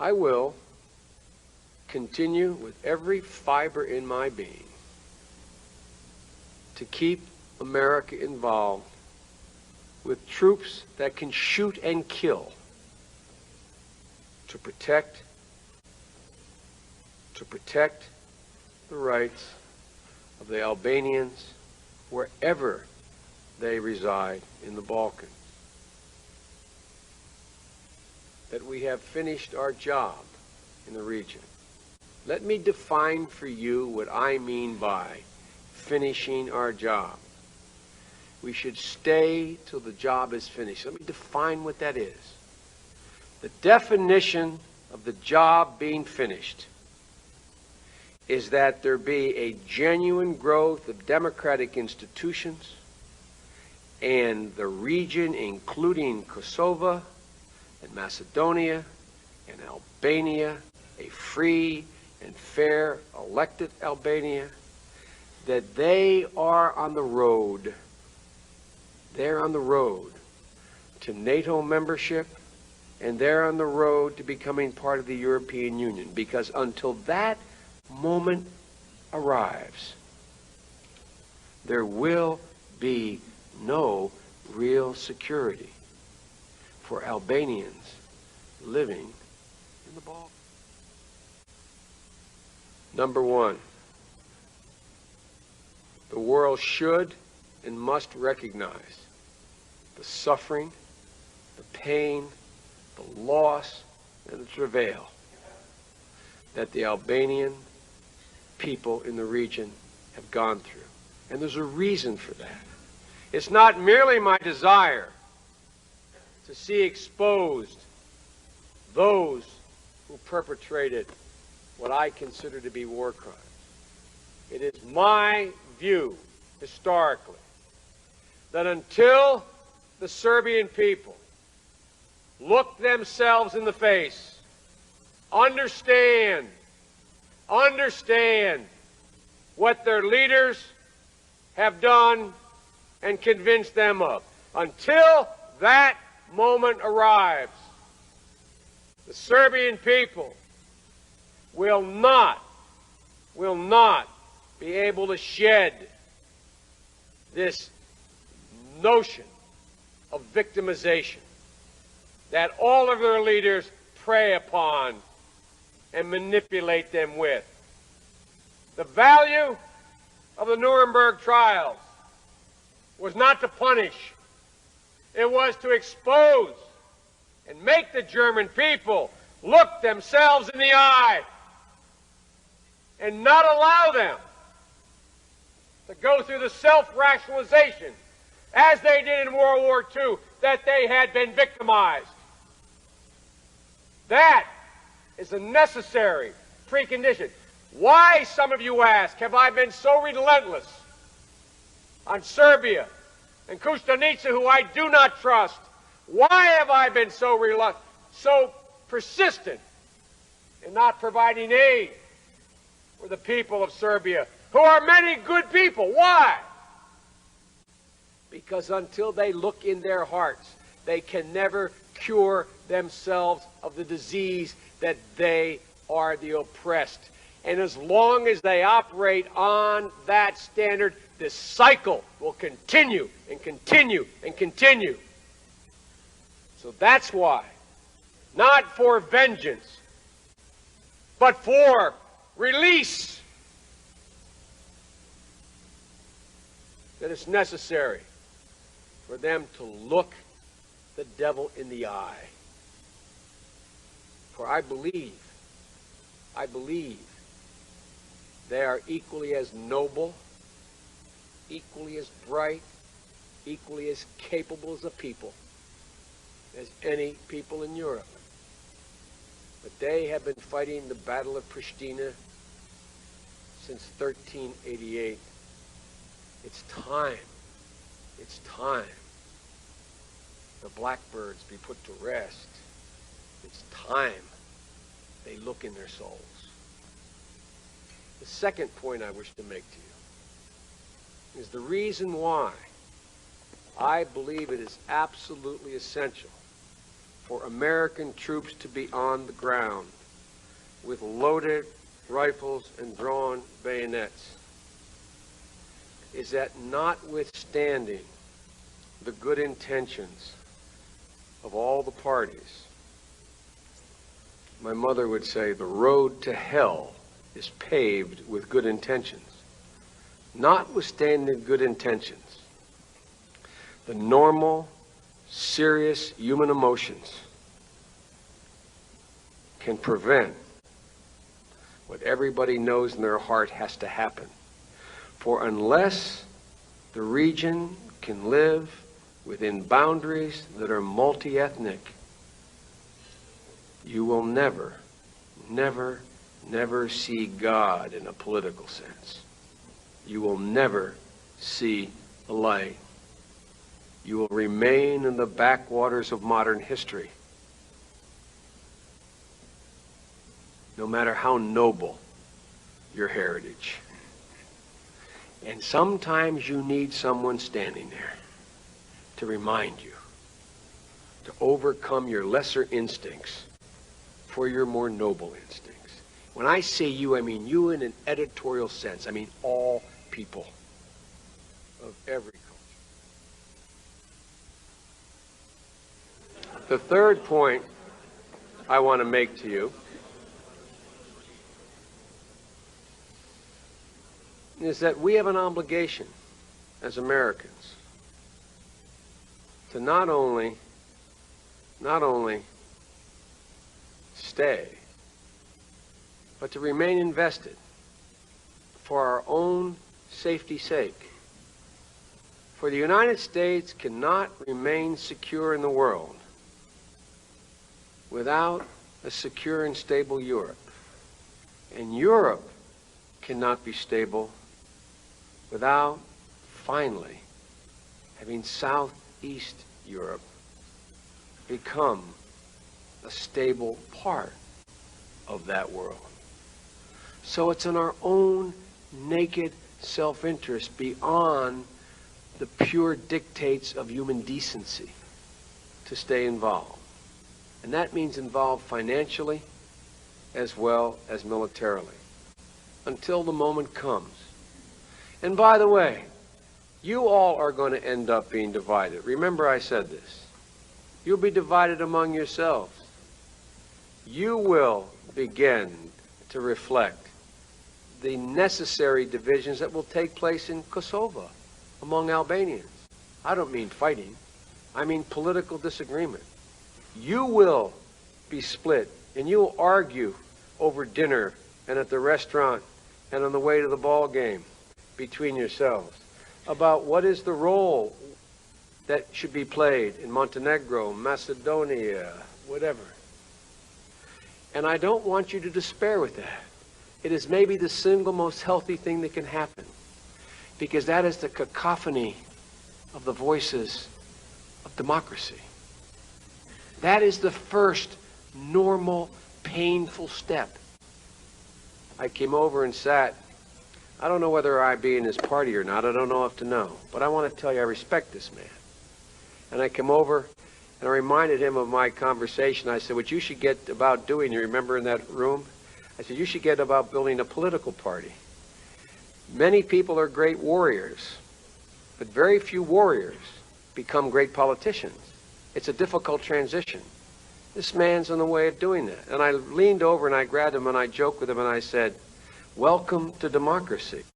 I will continue with every fiber in my being to keep America involved with troops that can shoot and kill to protect the rights of the Albanians wherever they reside in the Balkans. That we have finished our job in the region. Let me define for you what I mean by finishing our job. We should stay till the job is finished. Let me define what that is. The definition of the job being finished is that there be a genuine growth of democratic institutions and the region, including Kosovo and Macedonia and Albania, a free and fair elected Albania, that they are on the road. They're on the road to NATO membership, and they're on the road to becoming part of the European Union. Because until that moment arrives, there will be no real security for Albanians living in the Balkans. Number one, the world should and must recognize the suffering, the pain, the loss, and the travail that the Albanian people in the region have gone through. And there's a reason for that. It's not merely my desire to see exposed those who perpetrated what I consider to be war crimes. It is my view, historically, that until the Serbian people look themselves in the face, understand what their leaders have done and convince them of. Until that moment arrives, the Serbian people will not be able to shed this notion of victimization that all of their leaders prey upon and manipulate them with. The value of the Nuremberg trials was not to punish. It was to expose and make the German people look themselves in the eye and not allow them to go through the self-rationalization, as they did in World War II, that they had been victimized. That is a necessary precondition. Why, some of you ask, have I been so relentless on Serbia and Koštunica, who I do not trust? Why have I been so persistent in not providing aid for the people of Serbia, who are many good people? Why? Because until they look in their hearts, they can never cure themselves of the disease that they are the oppressed. And as long as they operate on that standard, this cycle will continue and continue and continue. So that's why, not for vengeance, but for release, that it's necessary for them to look the devil in the eye. For I believe they are equally as noble, equally as bright, equally as capable as a people as any people in Europe. But they have been fighting the Battle of Pristina since 1388. It's time the blackbirds be put to rest. It's time they look in their souls. The second point I wish to make to you is the reason why I believe it is absolutely essential for American troops to be on the ground with loaded rifles and drawn bayonets is that, notwithstanding the good intentions of all the parties, my mother would say the road to hell is paved with good intentions. Notwithstanding good intentions, the normal, serious human emotions can prevent what everybody knows in their heart has to happen. For unless the region can live within boundaries that are multi-ethnic, you will never, never, never see God in a political sense. You will never see the light. You will remain in the backwaters of modern history, no matter how noble your heritage. And sometimes you need someone standing there to remind you, to overcome your lesser instincts for your more noble instincts. When I say you, I mean you in an editorial sense. I mean all people of every culture. The third point I want to make to you is that we have an obligation as Americans to not only stay, but to remain invested for our own safety's sake. For the United States cannot remain secure in the world without a secure and stable Europe. And Europe cannot be stable without finally having Southeast Europe become a stable part of that world. So it's in our own naked self-interest, beyond the pure dictates of human decency, to stay involved. And that means involved financially as well as militarily, until the moment comes. And by the way, you all are going to end up being divided. Remember I said this. You'll be divided among yourselves. You will begin to reflect the necessary divisions that will take place in Kosovo among Albanians. I don't mean fighting. I mean political disagreement. You will be split, and you will argue over dinner and at the restaurant and on the way to the ball game between yourselves about what is the role that should be played in Montenegro, Macedonia, whatever. And I don't want you to despair with that. It is maybe the single most healthy thing that can happen, because that is the cacophony of the voices of democracy. That is the first normal, painful step. I came over and sat. I don't know whether I be in his party or not. I don't know if to know. But I want to tell you I respect this man. And I came over and I reminded him of my conversation. I said, what you should get about doing, you remember in that room? I said, you should get about building a political party. Many people are great warriors, but very few warriors become great politicians. It's a difficult transition. This man's on the way of doing that. And I leaned over and I grabbed him and I joked with him and I said, welcome to democracy.